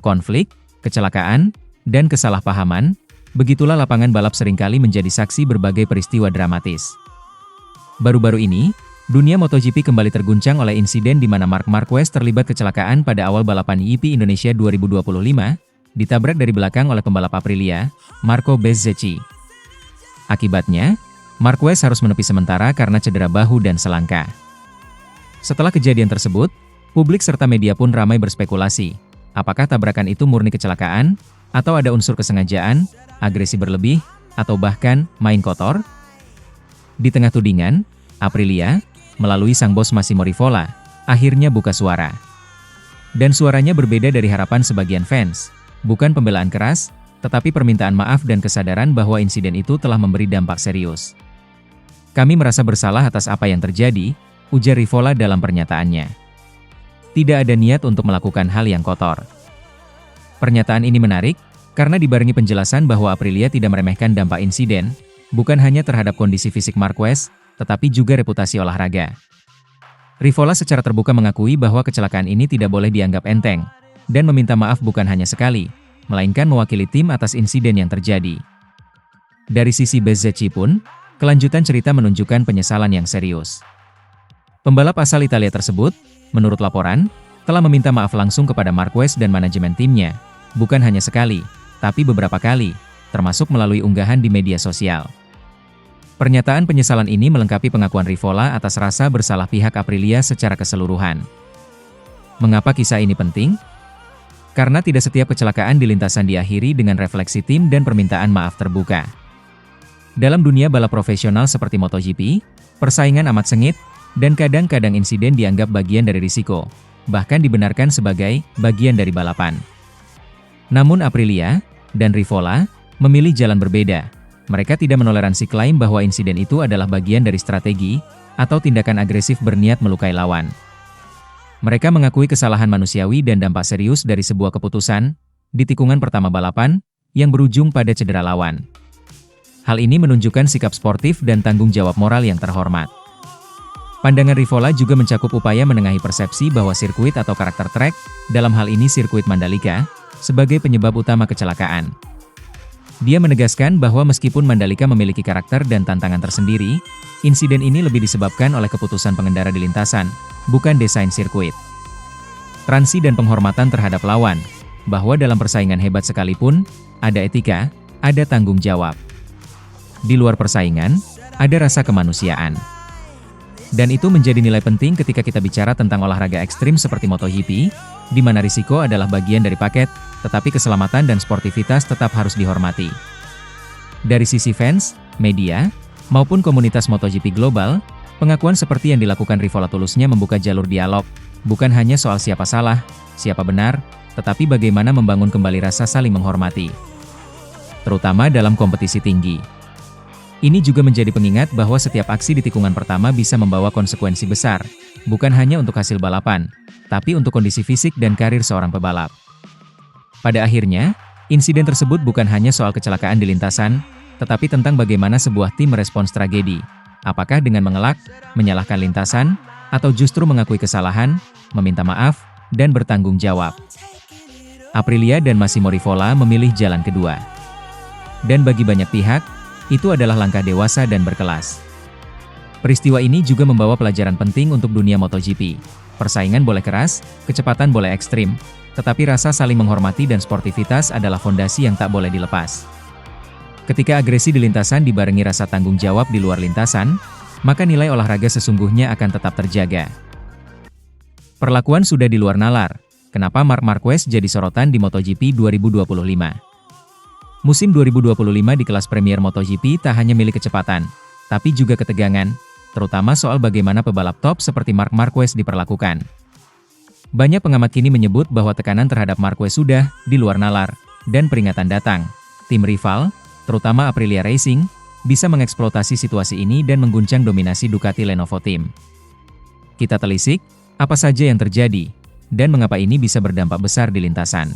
konflik, kecelakaan, dan kesalahpahaman, begitulah lapangan balap seringkali menjadi saksi berbagai peristiwa dramatis. Baru-baru ini, dunia MotoGP kembali terguncang oleh insiden di mana Marc Marquez terlibat kecelakaan pada awal balapan GP Indonesia 2025, ditabrak dari belakang oleh pembalap Aprilia, Marco Bezzecchi. Akibatnya, Marquez harus menepi sementara karena cedera bahu dan selangka. Setelah kejadian tersebut, publik serta media pun ramai berspekulasi, apakah tabrakan itu murni kecelakaan, atau ada unsur kesengajaan, agresi berlebih, atau bahkan main kotor? Di tengah tudingan, Aprilia, melalui sang bos Massimo Rivola, akhirnya buka suara. Dan suaranya berbeda dari harapan sebagian fans, bukan pembelaan keras, tetapi permintaan maaf dan kesadaran bahwa insiden itu telah memberi dampak serius. Kami merasa bersalah atas apa yang terjadi, ujar Rivola dalam pernyataannya. Tidak ada niat untuk melakukan hal yang kotor. Pernyataan ini menarik, karena dibarengi penjelasan bahwa Aprilia tidak meremehkan dampak insiden, bukan hanya terhadap kondisi fisik Marquez, tetapi juga reputasi olahraga. Rivola secara terbuka mengakui bahwa kecelakaan ini tidak boleh dianggap enteng, dan meminta maaf bukan hanya sekali, melainkan mewakili tim atas insiden yang terjadi. Dari sisi Bezzecchi pun, kelanjutan cerita menunjukkan penyesalan yang serius. Pembalap asal Italia tersebut, menurut laporan, telah meminta maaf langsung kepada Marquez dan manajemen timnya, bukan hanya sekali, tapi beberapa kali, termasuk melalui unggahan di media sosial. Pernyataan penyesalan ini melengkapi pengakuan Rivola atas rasa bersalah pihak Aprilia secara keseluruhan. Mengapa kisah ini penting? Karena tidak setiap kecelakaan di lintasan diakhiri dengan refleksi tim dan permintaan maaf terbuka. Dalam dunia balap profesional seperti MotoGP, persaingan amat sengit, dan kadang-kadang insiden dianggap bagian dari risiko, bahkan dibenarkan sebagai bagian dari balapan. Namun Aprilia dan Rivola memilih jalan berbeda. Mereka tidak menoleransi klaim bahwa insiden itu adalah bagian dari strategi atau tindakan agresif berniat melukai lawan. Mereka mengakui kesalahan manusiawi dan dampak serius dari sebuah keputusan di tikungan pertama balapan yang berujung pada cedera lawan. Hal ini menunjukkan sikap sportif dan tanggung jawab moral yang terhormat. Pandangan Rivola juga mencakup upaya menengahi persepsi bahwa sirkuit atau karakter trek, dalam hal ini sirkuit Mandalika, sebagai penyebab utama kecelakaan. Dia menegaskan bahwa meskipun Mandalika memiliki karakter dan tantangan tersendiri, insiden ini lebih disebabkan oleh keputusan pengendara di lintasan, bukan desain sirkuit. Transi dan penghormatan terhadap lawan, bahwa dalam persaingan hebat sekalipun, ada etika, ada tanggung jawab. Di luar persaingan, ada rasa kemanusiaan. Dan itu menjadi nilai penting ketika kita bicara tentang olahraga ekstrim seperti MotoGP, di mana risiko adalah bagian dari paket, tetapi keselamatan dan sportivitas tetap harus dihormati. Dari sisi fans, media, maupun komunitas MotoGP global, pengakuan seperti yang dilakukan Rivola tulusnya membuka jalur dialog, bukan hanya soal siapa salah, siapa benar, tetapi bagaimana membangun kembali rasa saling menghormati. Terutama dalam kompetisi tinggi. Ini juga menjadi pengingat bahwa setiap aksi di tikungan pertama bisa membawa konsekuensi besar, bukan hanya untuk hasil balapan, tapi untuk kondisi fisik dan karir seorang pebalap. Pada akhirnya, insiden tersebut bukan hanya soal kecelakaan di lintasan, tetapi tentang bagaimana sebuah tim merespons tragedi, apakah dengan mengelak, menyalahkan lintasan, atau justru mengakui kesalahan, meminta maaf, dan bertanggung jawab. Aprilia dan Massimo Rivola memilih jalan kedua. Dan bagi banyak pihak, itu adalah langkah dewasa dan berkelas. Peristiwa ini juga membawa pelajaran penting untuk dunia MotoGP. Persaingan boleh keras, kecepatan boleh ekstrim, tetapi rasa saling menghormati dan sportivitas adalah fondasi yang tak boleh dilepas. Ketika agresi di lintasan dibarengi rasa tanggung jawab di luar lintasan, maka nilai olahraga sesungguhnya akan tetap terjaga. Perlakuan sudah di luar nalar. Kenapa Marc Marquez jadi sorotan di MotoGP 2025? Musim 2025 di kelas Premier MotoGP tak hanya milik kecepatan, tapi juga ketegangan, terutama soal bagaimana pebalap top seperti Marc Marquez diperlakukan. Banyak pengamat kini menyebut bahwa tekanan terhadap Marquez sudah di luar nalar, dan peringatan datang. Tim rival, terutama Aprilia Racing, bisa mengeksploitasi situasi ini dan mengguncang dominasi Ducati Lenovo Team. Kita telisik, apa saja yang terjadi, dan mengapa ini bisa berdampak besar di lintasan.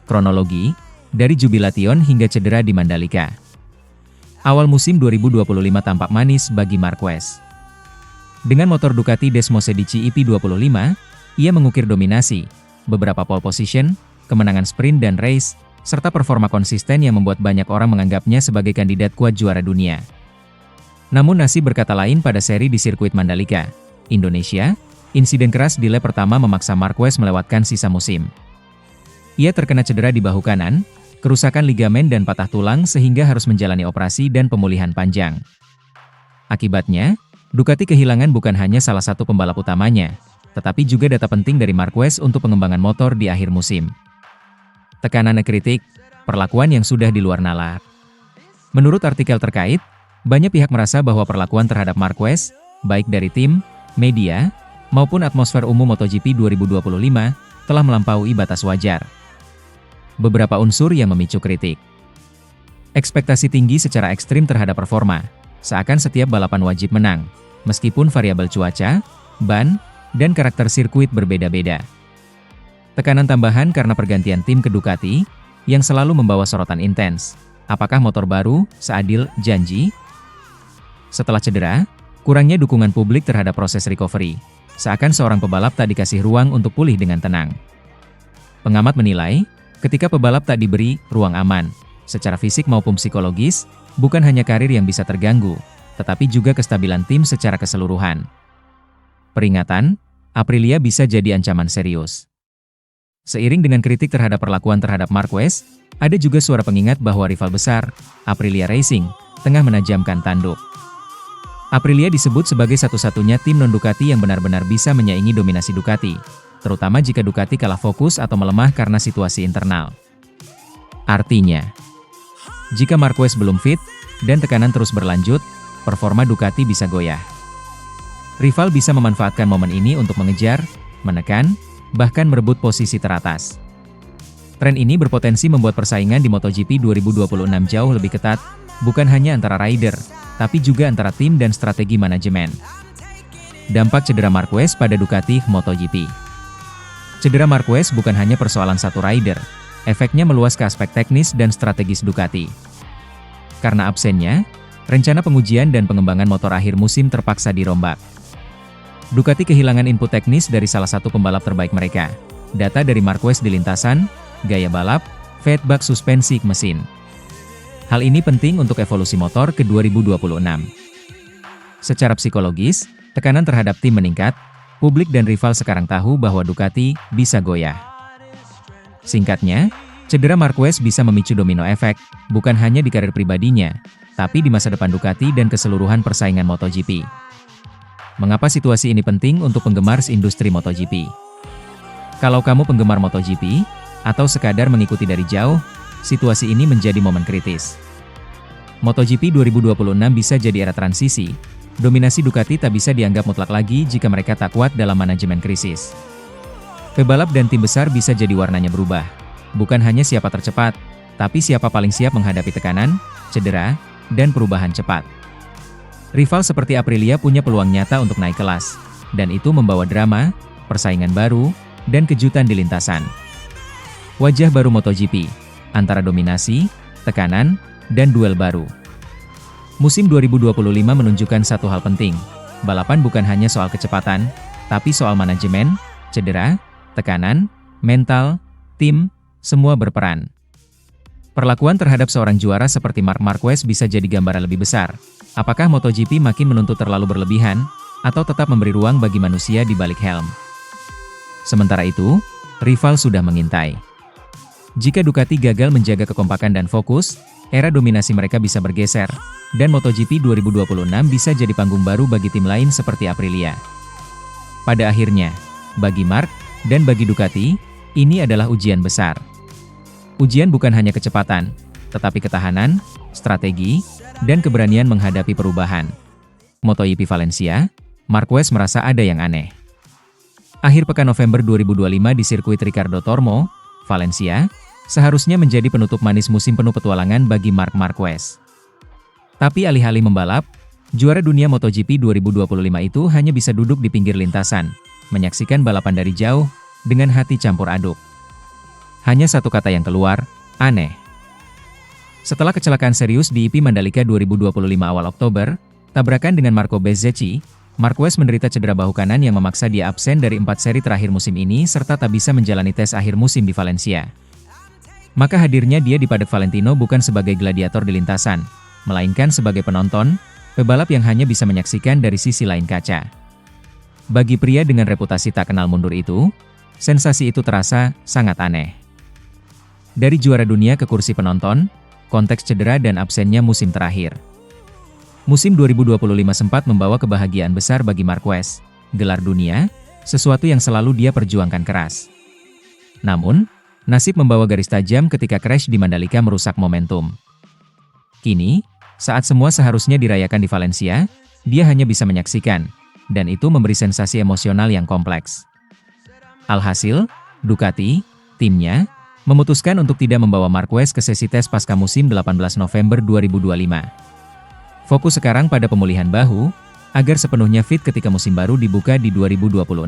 Kronologi, dari jubilation hingga cedera di Mandalika. Awal musim 2025 tampak manis bagi Marquez. Dengan motor Ducati Desmosedici EP25, ia mengukir dominasi, beberapa pole position, kemenangan sprint dan race, serta performa konsisten yang membuat banyak orang menganggapnya sebagai kandidat kuat juara dunia. Namun nasib berkata lain pada seri di sirkuit Mandalika, Indonesia. Insiden keras di lap pertama memaksa Marquez melewatkan sisa musim. Ia terkena cedera di bahu kanan, kerusakan ligamen dan patah tulang sehingga harus menjalani operasi dan pemulihan panjang. Akibatnya, Ducati kehilangan bukan hanya salah satu pembalap utamanya, tetapi juga data penting dari Marquez untuk pengembangan motor di akhir musim. Tekanan kritik, perlakuan yang sudah di luar nalar. Menurut artikel terkait, banyak pihak merasa bahwa perlakuan terhadap Marquez, baik dari tim, media, maupun atmosfer umum MotoGP 2025, telah melampaui batas wajar. Beberapa unsur yang memicu kritik. Ekspektasi tinggi secara ekstrim terhadap performa, seakan setiap balapan wajib menang, meskipun variabel cuaca, ban, dan karakter sirkuit berbeda-beda. Tekanan tambahan karena pergantian tim ke Ducati, yang selalu membawa sorotan intens. Apakah motor baru, seadil, janji? Setelah cedera, kurangnya dukungan publik terhadap proses recovery, seakan seorang pebalap tak dikasih ruang untuk pulih dengan tenang. Pengamat menilai, ketika pebalap tak diberi ruang aman, secara fisik maupun psikologis, bukan hanya karir yang bisa terganggu, tetapi juga kestabilan tim secara keseluruhan. Peringatan, Aprilia bisa jadi ancaman serius. Seiring dengan kritik terhadap perlakuan terhadap Marquez, ada juga suara pengingat bahwa rival besar, Aprilia Racing, tengah menajamkan tanduk. Aprilia disebut sebagai satu-satunya tim non-Ducati yang benar-benar bisa menyaingi dominasi Ducati, terutama jika Ducati kalah fokus atau melemah karena situasi internal. Artinya, jika Marquez belum fit, dan tekanan terus berlanjut, performa Ducati bisa goyah. Rival bisa memanfaatkan momen ini untuk mengejar, menekan, bahkan merebut posisi teratas. Tren ini berpotensi membuat persaingan di MotoGP 2026 jauh lebih ketat, bukan hanya antara rider, tapi juga antara tim dan strategi manajemen. Dampak cedera Marquez pada Ducati MotoGP. Cedera Marquez bukan hanya persoalan satu rider, efeknya meluas ke aspek teknis dan strategis Ducati. Karena absennya, rencana pengujian dan pengembangan motor akhir musim terpaksa dirombak. Ducati kehilangan input teknis dari salah satu pembalap terbaik mereka. Data dari Marquez di lintasan, gaya balap, feedback suspensi mesin. Hal ini penting untuk evolusi motor ke 2026. Secara psikologis, tekanan terhadap tim meningkat, publik dan rival sekarang tahu bahwa Ducati bisa goyah. Singkatnya, cedera Marquez bisa memicu domino efek, bukan hanya di karir pribadinya, tapi di masa depan Ducati dan keseluruhan persaingan MotoGP. Mengapa situasi ini penting untuk penggemar industri MotoGP? Kalau kamu penggemar MotoGP, atau sekadar mengikuti dari jauh, situasi ini menjadi momen kritis. MotoGP 2026 bisa jadi era transisi. Dominasi Ducati tak bisa dianggap mutlak lagi jika mereka tak kuat dalam manajemen krisis. Pebalap dan tim besar bisa jadi warnanya berubah. Bukan hanya siapa tercepat, tapi siapa paling siap menghadapi tekanan, cedera, dan perubahan cepat. Rival seperti Aprilia punya peluang nyata untuk naik kelas, dan itu membawa drama, persaingan baru, dan kejutan di lintasan. Wajah baru MotoGP, antara dominasi, tekanan, dan duel baru. Musim 2025 menunjukkan satu hal penting, balapan bukan hanya soal kecepatan, tapi soal manajemen, cedera, tekanan, mental, tim, semua berperan. Perlakuan terhadap seorang juara seperti Marc Marquez bisa jadi gambaran lebih besar. Apakah MotoGP makin menuntut terlalu berlebihan, atau tetap memberi ruang bagi manusia di balik helm? Sementara itu, rival sudah mengintai. Jika Ducati gagal menjaga kekompakan dan fokus, era dominasi mereka bisa bergeser, dan MotoGP 2026 bisa jadi panggung baru bagi tim lain seperti Aprilia. Pada akhirnya, bagi Marc, dan bagi Ducati, ini adalah ujian besar. Ujian bukan hanya kecepatan, tetapi ketahanan, strategi, dan keberanian menghadapi perubahan. MotoGP Valencia, Marquez merasa ada yang aneh. Akhir pekan November 2025 di sirkuit Ricardo Tormo, Valencia, seharusnya menjadi penutup manis musim penuh petualangan bagi Marc Marquez. Tapi alih-alih membalap, juara dunia MotoGP 2025 itu hanya bisa duduk di pinggir lintasan, menyaksikan balapan dari jauh, dengan hati campur aduk. Hanya satu kata yang keluar, aneh. Setelah kecelakaan serius di IP Mandalika 2025 awal Oktober, tabrakan dengan Marco Bezzecchi, Marquez menderita cedera bahu kanan yang memaksa dia absen dari 4 seri terakhir musim ini serta tak bisa menjalani tes akhir musim di Valencia. Maka hadirnya dia di paddock Valentino bukan sebagai gladiator di lintasan, melainkan sebagai penonton, pebalap yang hanya bisa menyaksikan dari sisi lain kaca. Bagi pria dengan reputasi tak kenal mundur itu, sensasi itu terasa sangat aneh. Dari juara dunia ke kursi penonton, konteks cedera dan absennya musim terakhir. Musim 2025 sempat membawa kebahagiaan besar bagi Marquez, gelar dunia, sesuatu yang selalu dia perjuangkan keras. Namun, nasib membawa garis tajam ketika crash di Mandalika merusak momentum. Kini, saat semua seharusnya dirayakan di Valencia, dia hanya bisa menyaksikan, dan itu memberi sensasi emosional yang kompleks. Alhasil, Ducati, timnya, memutuskan untuk tidak membawa Marquez ke sesi tes pasca musim 18 November 2025. Fokus sekarang pada pemulihan bahu, agar sepenuhnya fit ketika musim baru dibuka di 2026.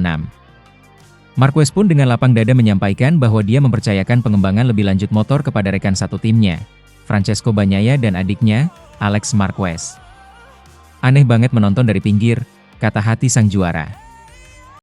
Marquez pun dengan lapang dada menyampaikan bahwa dia mempercayakan pengembangan lebih lanjut motor kepada rekan satu timnya, Francesco Bagnaia dan adiknya, Alex Marquez. Aneh banget menonton dari pinggir, kata hati sang juara.